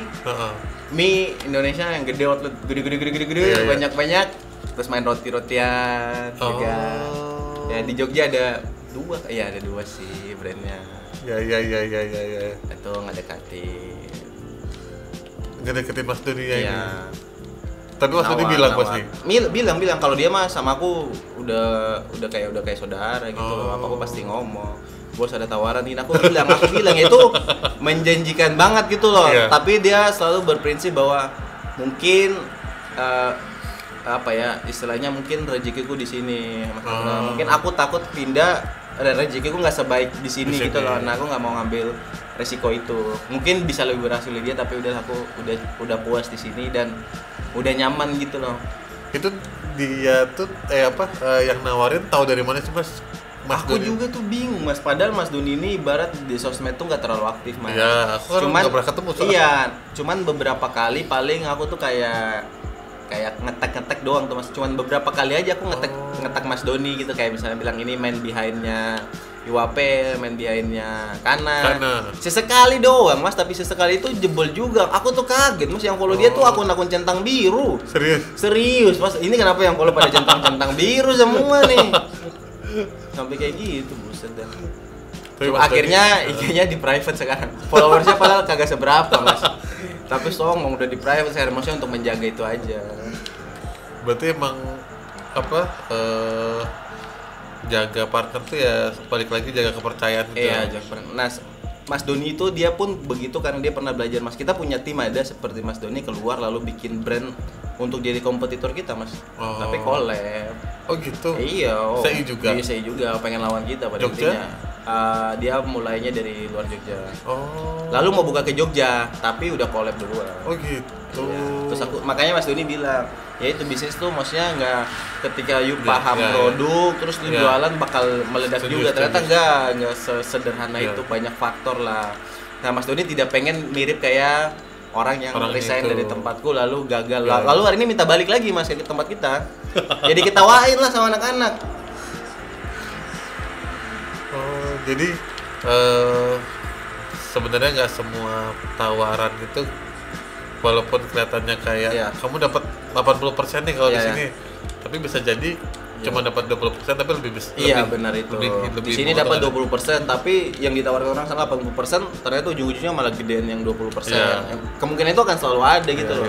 Mie Indonesia yang gede, outlet gede, banyak-banyak. Terus main roti-rotian juga. Ya di Jogja ada dua sih brandnya. Ya. Itu Ngedeketin Mas Doni ya ini. Tapi Mas Doni bilang pasti. Bilang kalau dia mah sama aku udah kayak saudara gitu loh. Aku pasti ngomong. Bos ada tawaran ini, aku bilang ya itu menjanjikan banget gitu loh. Tapi dia selalu berprinsip bahwa mungkin istilahnya mungkin rezekiku di sini. Mungkin aku takut pindah dan rezekiku nggak sebaik di sini gitu loh. Nah aku nggak mau ngambil resiko itu. Mungkin bisa lebih berhasil dia, tapi aku udah puas di sini dan udah nyaman gitu loh. Itu dia tuh yang nawarin tahu dari mana sih Mas? Aku Doni juga tuh bingung Mas, padahal Mas Doni ini ibarat di sosmed tuh nggak terlalu aktif Mas. Iya, aku kan nggak pernah ketemu soalnya. Iya, cuman beberapa kali paling aku tuh kayak ngetek doang tuh Mas. Cuman beberapa kali aja aku ngetek Mas Doni gitu, kayak misalnya bilang ini main behind-nya IWP, main behind-nya Kana. Sesekali doang Mas, tapi sesekali itu jebol juga. Aku tuh kaget Mas, yang follow dia tuh akun-akun centang biru. Serius Mas, ini kenapa yang follow pada centang biru semua nih? Sampai kayak gitu, buset dah. Akhirnya IG-nya di private sekarang. Followersnya padahal kagak seberapa Mas. Tapi songong udah di private sekarang, maksudnya untuk menjaga itu aja. Berarti emang jaga partner tuh ya balik lagi jaga kepercayaan gitu. Iya, jaga partner. Nah, Mas Doni itu dia pun begitu karena dia pernah belajar Mas. Kita punya tim ada seperti Mas Doni keluar lalu bikin brand untuk jadi kompetitor kita Mas. Tapi collab. Oh gitu? Iya. Saya juga? Iya, saya juga pengen lawan kita pada intinya. Dia mulainya dari luar Jogja. Lalu mau buka ke Jogja, tapi udah collab duluan. Oh gitu. Ya. Terus makanya Mas Doni bilang, ya itu bisnis tuh maksudnya nggak ketika you paham produk terus lu jualan bakal meledak juga. Ternyata nggak sesederhana itu, banyak faktor lah. Nah Mas Doni tidak pengen mirip kayak orang yang resign dari tempatku lalu gagal. Lalu hari ini minta balik lagi Mas ke tempat kita. Jadi ketawain lah sama anak-anak. Jadi sebenarnya nggak semua tawaran itu walaupun kelihatannya kayak kamu dapat 80% nih kalau di sini, tapi bisa jadi cuma dapat 20% tapi lebih besar. Iya benar itu. Di sini dapat 20% tapi yang ditawarkan orang sama 80% ternyata ujung-ujungnya malah gedean yang 20%. Kemungkinan itu akan selalu ada gitu loh.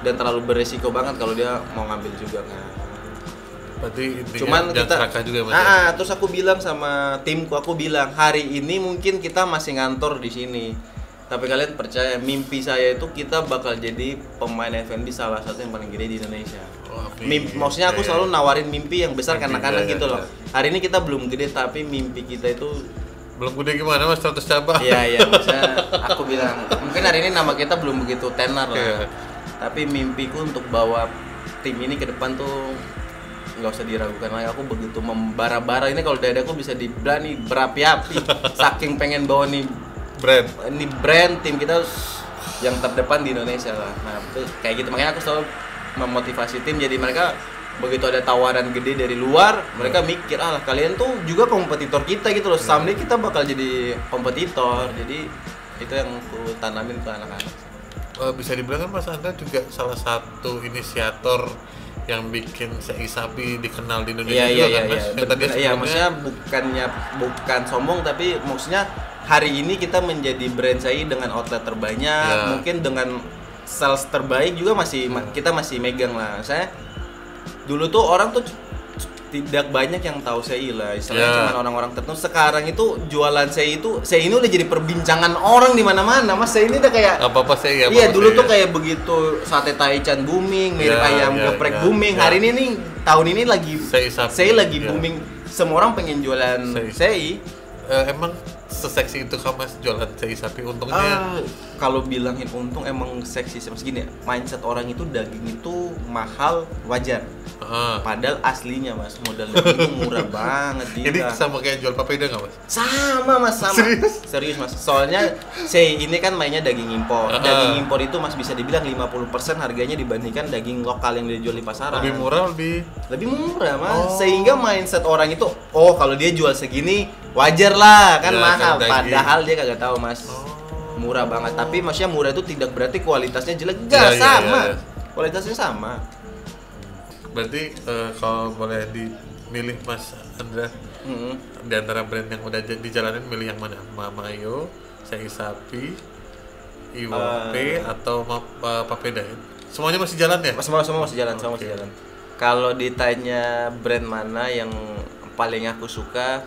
Dan terlalu beresiko banget kalau dia mau ngambil juga kan. Berarti cuman kita juga Mas. Terus aku bilang sama timku, aku bilang hari ini mungkin kita masih ngantor di sini. Tapi kalian percaya, mimpi saya itu kita bakal jadi pemain F&B salah satu yang paling gede di Indonesia. Maksudnya aku selalu nawarin mimpi yang besar karena gitu loh. Hari ini kita belum gede tapi mimpi kita itu belum gede gimana Mas, 100 cabang. Iya, maksudnya aku bilang mungkin hari ini nama kita belum begitu tenar lah. Tapi mimpiku untuk bawa tim ini ke depan tuh nggak usah diragukan lagi. Aku begitu membara-bara ini, kalau dadaku bisa diberani berapi-api saking pengen bawa nih brand tim kita yang terdepan di Indonesia lah. Nah itu kayak gitu, makanya aku selalu memotivasi tim. Jadi mereka begitu ada tawaran gede dari luar, mereka mikir kalian tuh juga kompetitor kita gitu loh. Someday kita bakal jadi kompetitor. Jadi itu yang aku tanamin ke anak-anak. Bisa dibilang kan Mas Andra juga salah satu inisiator yang bikin Sei Sapi dikenal di Indonesia juga kan Mas? Iya, maksudnya bukan sombong, tapi maksudnya hari ini kita menjadi brand Sei dengan outlet terbanyak, mungkin dengan sales terbaik juga kita masih megang lah. Saya dulu tuh orang tuh tidak banyak yang tahu sei lah, istilahnya cuma orang-orang tertentu. Sekarang itu jualan sei ini udah jadi perbincangan orang di mana-mana. Mas, sei ini udah kayak apa-apa sei ya. Iya, dulu tuh kayak begitu sate taichan booming, mirip ayam geprek booming. Hari ini nih tahun ini lagi sei lagi booming. Semua orang pengen jualan sei. Emang seseksi itu kan Mas jualan sei sapi? Untungnya kalau bilangin untung emang seksi sih Mas, gini ya, mindset orang itu daging itu mahal wajar. Padahal aslinya Mas modal daging itu murah banget. Ini sama kayak jual papeda nggak Mas? Sama Mas, sama. Serius Mas, soalnya sei ini kan mainnya daging impor. Daging impor itu Mas bisa dibilang 50% harganya dibandingkan daging lokal yang dijual di pasaran. Lebih murah, lebih murah Mas. Sehingga mindset orang itu, oh kalau dia jual segini wajar lah kan mahal. Padahal dia kagak tahu Mas. Murah banget. Tapi maksudnya murah itu tidak berarti kualitasnya jelek. Enggak, sama. Kualitasnya sama. Berarti kalau boleh dimilih Mas Andra, di antara brand yang udah dijalanin, milih yang mana? Mamayo, sei sapi, IWP atau papeda? Semuanya masih jalan ya? Semua masih jalan, masih jalan. Kalau ditanya brand mana yang paling aku suka,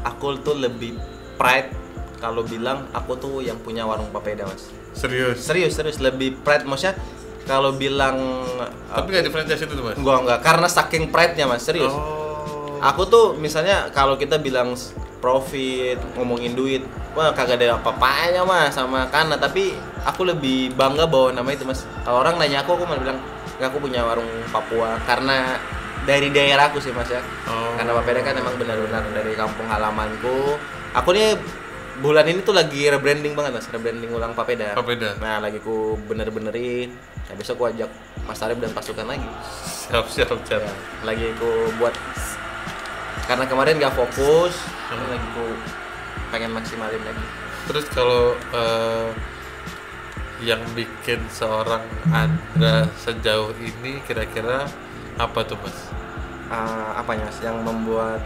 aku tuh lebih pride kalau bilang aku tuh yang punya warung papeda Mas. Serius lebih pride, maksudnya kalau bilang tapi nggak diferensiasi itu Mas? Enggak, karena saking pride-nya Mas, serius. Aku tuh misalnya kalau kita bilang profit, ngomongin duit, wah kagak ada apa-apanya Mas sama Kana, tapi aku lebih bangga bawa nama itu Mas. Kalau orang nanya aku malah bilang, "Enggak, aku punya warung Papua," karena dari daerahku sih Mas ya. Karena papeda kan emang benar-benar dari kampung halamanku. Aku nih bulan ini tuh lagi rebranding banget Mas, rebranding ulang papeda. Nah, lagi ku bener-benerin. Nah, besok ku ajak Mas Arif dan pasukan lagi. Siap. Ya, lagi ku buat, karena kemarin gak fokus, lagi ku pengen maksimalin lagi. Terus kalau yang bikin seorang Andra sejauh ini kira-kira apa tuh Mas? Apanya Mas yang membuat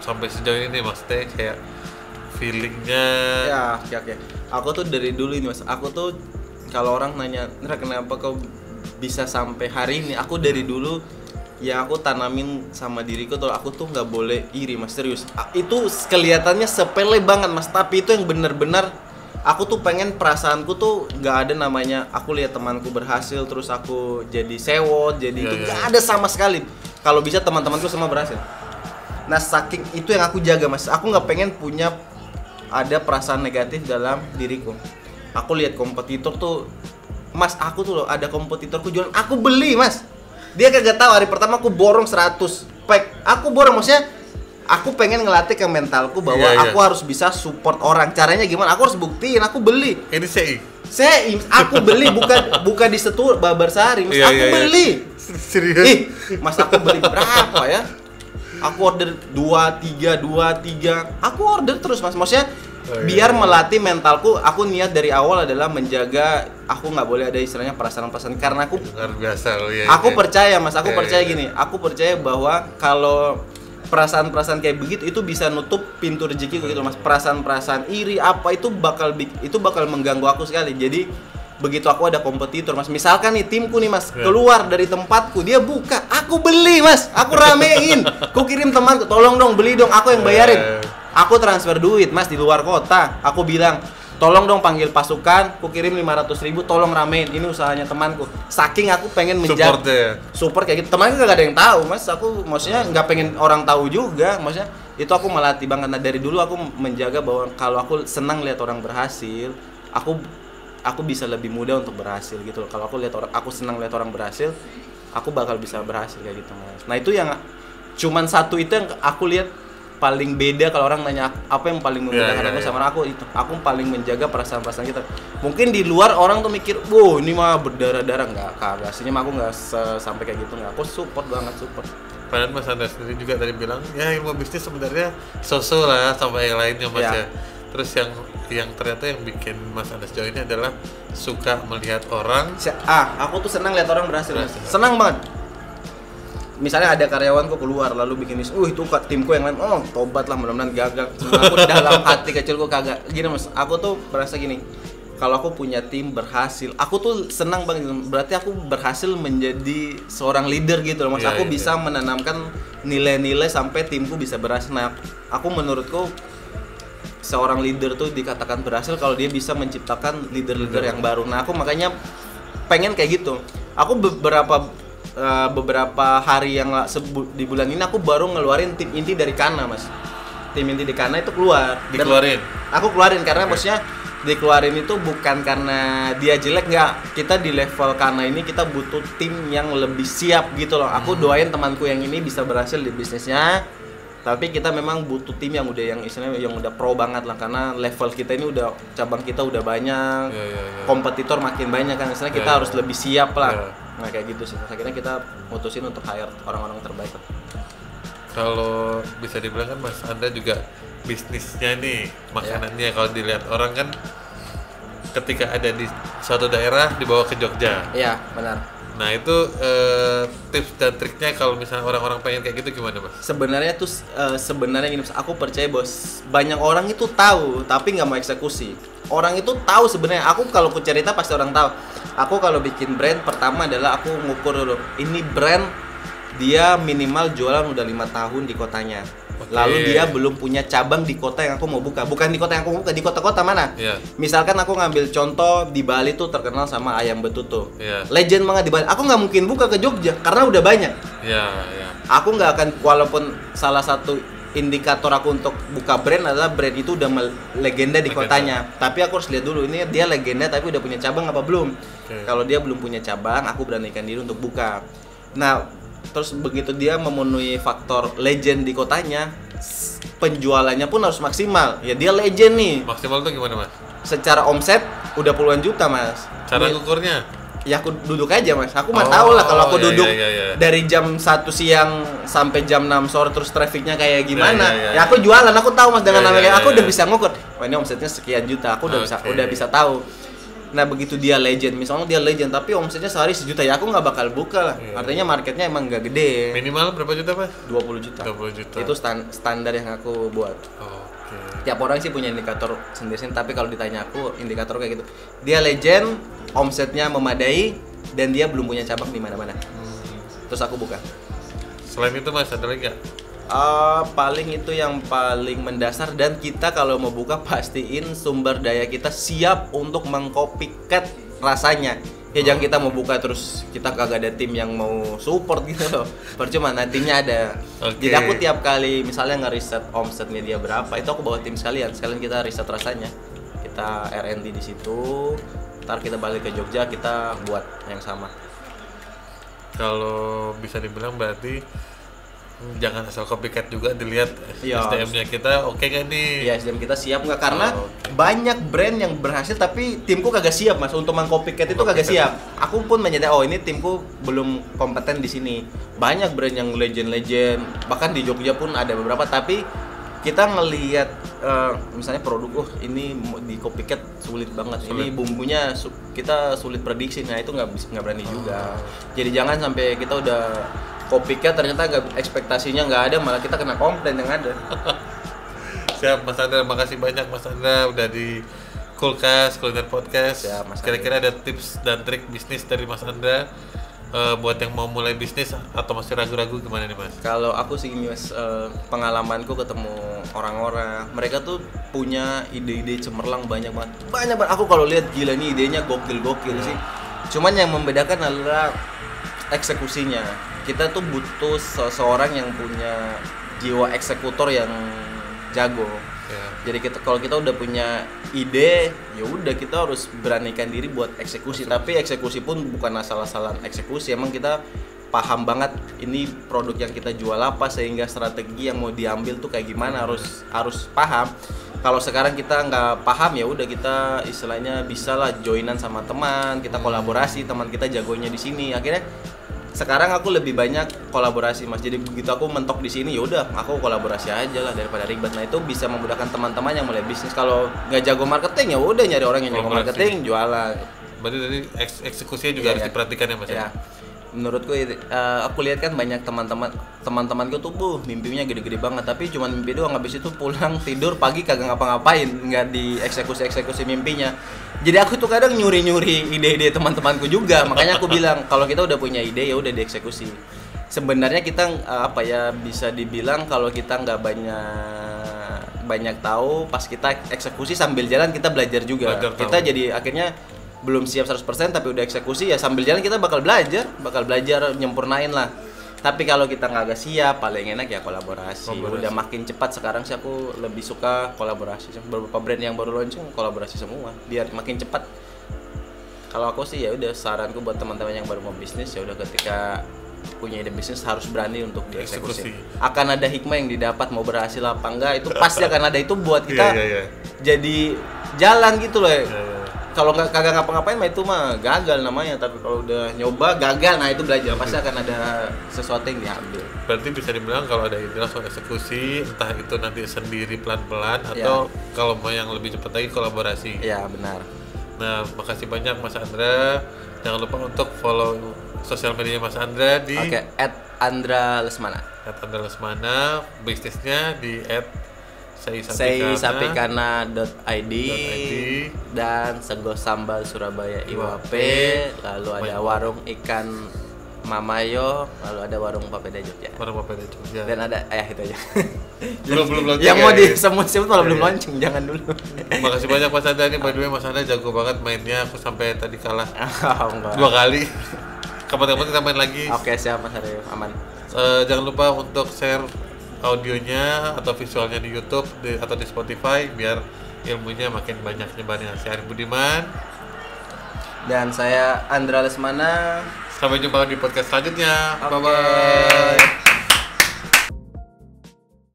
sampai sejauh ini Mas teh kayak feelingnya? Ya, oke. Aku tuh dari dulu ini Mas, aku tuh kalau orang nanya, "Ndra, kenapa kau bisa sampai hari ini?" Aku dari dulu ya aku tanamin sama diriku tuh, aku tuh nggak boleh iri Mas, serius. Itu kelihatannya sepele banget Mas, tapi itu yang benar-benar aku tuh pengen, perasaanku tuh nggak ada namanya aku lihat temanku berhasil terus aku jadi sewot, jadi itu nggak ada sama sekali. Kalau bisa teman-temanku semua berhasil. Nah, saking itu yang aku jaga Mas, aku nggak pengen punya ada perasaan negatif dalam diriku. Aku lihat kompetitor tuh Mas, aku tuh loh ada kompetitorku jualan, aku beli Mas. Dia kagak tahu hari pertama aku borong 100 pack. Aku borong, maksudnya aku pengen ngelatih ke mentalku bahwa aku harus bisa support orang. Caranya gimana? Aku harus buktiin, aku beli. Ini sei, aku beli, bukan di Setu Babarsari, Mas. Aku beli. Serius? Mas, aku beli berapa ya? Aku order 2, 3. Aku order terus Mas. Maksudnya biar melatih mentalku. Aku niat dari awal adalah menjaga, aku nggak boleh ada istilahnya perasaan-perasaan, karena aku luar biasa loh ya. Aku percaya Mas, aku percaya gini. Aku percaya bahwa kalau perasaan-perasaan kayak begitu itu bisa nutup pintu rezekiku gitu Mas. Perasaan-perasaan iri apa itu bakal mengganggu aku sekali. Jadi begitu aku ada kompetitor Mas, misalkan nih timku nih Mas keluar dari tempatku, dia buka, aku beli Mas, aku ramein, aku kirim temanku, tolong dong beli dong, aku yang bayarin. Aku transfer duit Mas di luar kota, aku bilang tolong dong panggil pasukan, aku kirim 500.000, tolong ramein, ini usahanya temanku. Saking aku pengen menjaga support kayak gitu. Temanku gak ada yang tahu Mas, aku maksudnya nggak pengen orang tahu juga, maksudnya itu aku melatih banget. Nah, dari dulu aku menjaga bahwa kalau aku senang lihat orang berhasil, aku bisa lebih mudah untuk berhasil gitu loh. Kalau aku senang lihat orang berhasil, aku bakal bisa berhasil kayak gitu Mas. Nah, itu yang cuman satu itu yang aku lihat paling beda. Kalau orang nanya apa yang paling membedakan aku sama aku, itu aku paling menjaga perasaan-perasaan kita. Mungkin di luar orang tuh mikir, "Wow, ini mah berdarah-darah." Enggak, kagak. Aslinya mah aku enggak sampai kayak gitu, enggak. Aku support banget. Padahal Mas Andra sendiri juga tadi bilang, ya ilmu bisnis sebenarnya so-so lah sama yang lainnya Mas ya. Terus yang ternyata yang bikin Mas Andra sejauh ini adalah suka melihat orang. Aku tuh senang lihat orang berhasil. Senang banget. Misalnya ada karyawanku keluar lalu bikin itu timku yang lain, tobat lah, mudah-mudahan gagal. Aku dalam hati kecilku kagak gini Mas. Aku tuh merasa gini, kalau aku punya tim berhasil, aku tuh senang banget. Berarti aku berhasil menjadi seorang leader gitu loh. Mas, aku bisa menanamkan nilai-nilai sampai timku bisa berhasil. Nah, aku menurutku seorang leader tuh dikatakan berhasil kalau dia bisa menciptakan leader-leader yang baru. Nah, aku makanya pengen kayak gitu. Aku beberapa hari yang di bulan ini aku baru ngeluarin tim inti dari Kana, Mas. Tim inti di Kana itu keluar. Dikeluarin? Aku keluarin karena maksudnya dikeluarin itu bukan karena dia jelek, nggak. Kita di level Kana ini kita butuh tim yang lebih siap gitu loh. Aku doain temanku yang ini bisa berhasil di bisnisnya. Tapi kita memang butuh tim yang udah yang istilahnya yang udah pro banget lah, karena level kita ini udah cabang kita udah banyak, kompetitor makin banyak kan, istilahnya kita harus lebih siap lah. Nah kayak gitu sih. Akhirnya kita mutusin untuk hire orang-orang terbaik. Kalau bisa dibilang kan Mas Anda juga bisnisnya nih, makanannya kalau dilihat orang kan ketika ada di suatu daerah dibawa ke Jogja. Iya, benar. Nah itu tips dan triknya kalau misalnya orang-orang pengen kayak gitu gimana Mas? Sebenarnya tuh sebenarnya gini Mas, aku percaya bos, banyak orang itu tahu tapi nggak mau eksekusi. Orang itu tahu sebenarnya, aku kalau aku cerita pasti orang tahu. Aku kalau bikin brand pertama adalah aku ngukur dulu, ini brand dia minimal jualan udah 5 tahun di kotanya. Lalu dia belum punya cabang di kota yang aku mau buka. Bukan di kota yang aku mau buka, di kota-kota mana? Misalkan aku ngambil contoh di Bali tuh terkenal sama ayam betutu. Legend banget di Bali. Aku nggak mungkin buka ke Jogja karena udah banyak. Aku nggak akan, walaupun salah satu indikator aku untuk buka brand adalah brand itu udah legenda di kotanya. Tapi aku harus lihat dulu ini dia legenda tapi udah punya cabang apa belum. Kalau dia belum punya cabang, aku beranikan diri untuk buka. Nah, terus begitu dia memenuhi faktor legend di kotanya, penjualannya pun harus maksimal. Ya dia legend nih. Maksimal tuh gimana Mas? Secara omset udah puluhan juta Mas. Cara ngukurnya? Ya aku duduk aja Mas. Aku mah tahu lah kalau aku duduk dari jam 1 siang sampai jam 6 sore terus trafiknya kayak gimana. Ya aku jualan, aku tahu Mas dengan namanya aku udah bisa ngukur. Wah ini omsetnya sekian juta, aku udah bisa tahu. Nah begitu dia legend, misalnya dia legend tapi omsetnya sehari 1 juta, ya aku nggak bakal buka lah. Artinya marketnya emang nggak gede. Minimal berapa juta Mas? 20 juta. 20 juta. Itu standar yang aku buat. Tiap orang sih punya indikator sendiri, tapi kalau ditanya aku indikator kayak gitu. Dia legend, omsetnya memadai, dan dia belum punya cabang di mana-mana. Terus aku buka. Selain itu Mas ada lagi nggak? Paling itu yang paling mendasar, dan kita kalau mau buka pastiin sumber daya kita siap untuk meng-copycat rasanya. Ya jangan kita mau buka terus kita kagak ada tim yang mau support gitu loh. Percuma, nantinya ada. Jadi aku tiap kali misalnya ngeriset omsetnya dia berapa, itu aku bawa tim sekalian kita riset rasanya. Kita R&D di situ. Ntar kita balik ke Jogja, kita buat yang sama. Kalau bisa dibilang berarti jangan asal copycat juga, dilihat SDM-nya kita oke kan nih? Iya, SDM kita siap nggak? Karena banyak brand yang berhasil tapi timku kagak siap Mas untuk meng-copycat itu kagak siap. Aku pun menyadari ini timku belum kompeten di sini. Banyak brand yang legend, bahkan di Jogja pun ada beberapa, tapi kita ngelihat misalnya produk, ini di copycat sulit banget. Ini bumbunya kita sulit prediksi. Nah itu nggak berani juga. Jadi jangan sampai kita udah copycat ternyata ekspektasinya nggak ada, malah kita kena komplain yang ada. Siap Mas Andra, makasih banyak Mas Andra udah di Kulkas Kuliner Podcast. Siap, Mas kira-kira ada tips dan trik bisnis dari Mas Andra buat yang mau mulai bisnis atau masih ragu-ragu gimana nih Mas? Kalau aku sih gini Mas, pengalamanku ketemu orang-orang, mereka tuh punya ide-ide cemerlang banyak banget. Aku kalau lihat gila nih idenya gokil sih. Cuman yang membedakan adalah eksekusinya. Kita tuh butuh seseorang yang punya jiwa eksekutor yang jago. Jadi kalau kita udah punya ide, ya udah kita harus beranikan diri buat eksekusi. Tapi eksekusi pun bukan asal-asalan eksekusi. Emang kita paham banget ini produk yang kita jual apa, sehingga strategi yang mau diambil tuh kayak gimana, harus paham. Kalau sekarang kita nggak paham, ya udah kita istilahnya bisa lah joinan sama teman, kita kolaborasi, teman kita jagonya di sini. Akhirnya sekarang aku lebih banyak kolaborasi Mas. Jadi begitu aku mentok di sini, ya udah aku kolaborasi aja lah daripada ribet. Nah itu bisa memudahkan teman-teman yang mulai bisnis. Kalau nggak jago marketing, ya udah nyari orang yang jago marketing, jualan. Berarti dari eksekusinya juga harus diperhatikan ya Mas ya. Menurutku aku lihat kan banyak teman-temanku tuh mimpinya gede-gede banget, tapi cuma mimpi doang, habis itu pulang tidur pagi kagak ngapa-ngapain, nggak dieksekusi mimpinya. Jadi aku tuh kadang nyuri-nyuri ide-ide teman-temanku juga, makanya aku bilang kalau kita udah punya ide ya udah dieksekusi. Sebenarnya kita bisa dibilang kalau kita nggak banyak tahu, pas kita eksekusi sambil jalan kita belajar juga. Kita jadi akhirnya belum siap 100% tapi udah eksekusi, ya sambil jalan kita bakal belajar nyempurnain lah. Tapi kalau kita nggak siap, paling enak ya kolaborasi. Udah makin cepat sekarang sih aku lebih suka kolaborasi. Beberapa brand yang baru launching kolaborasi semua biar makin cepat. Kalau aku sih ya udah, saranku buat teman-teman yang baru mau bisnis ya udah, ketika punya ide bisnis harus berani untuk dieksekusi. Akan ada hikmah yang didapat, mau berhasil apa enggak itu pasti akan ada. Itu buat kita jadi jalan gitu loh. Kalau kagak ngapa-ngapain mah itu mah gagal namanya, tapi kalau udah nyoba gagal, nah itu belajar, pasti akan ada sesuatu yang diambil. Berarti bisa dibilang kalau ada ide langsung eksekusi, entah itu nanti sendiri pelan-pelan atau kalau mau yang lebih cepat lagi kolaborasi. Iya benar. Nah, makasih banyak Mas Andra. Jangan lupa untuk follow sosial media Mas Andra di @andra_lesmana. @andra_lesmana, bisnisnya di @saysapikana.id dan Sego Sambal Surabaya IWP, lalu ada warung ikan Mamayo, lalu ada warung Papeda Jogja. Dan ada itu aja. belum launching. Yang mau disebut malah belum launching, jangan dulu. Makasih banyak Mas Andra nih, by the way Mas Andra jago banget mainnya, aku sampai tadi kalah 2 kali. Kapan-kapan kita main lagi. Oke, siap Mas Arif, aman. Jangan lupa untuk share audionya atau visualnya di YouTube atau di Spotify biar ilmunya makin banyak nyebarnya. Saya Arif Budiman dan saya Andra Lesmana. Sampai jumpa di podcast selanjutnya. Bye bye.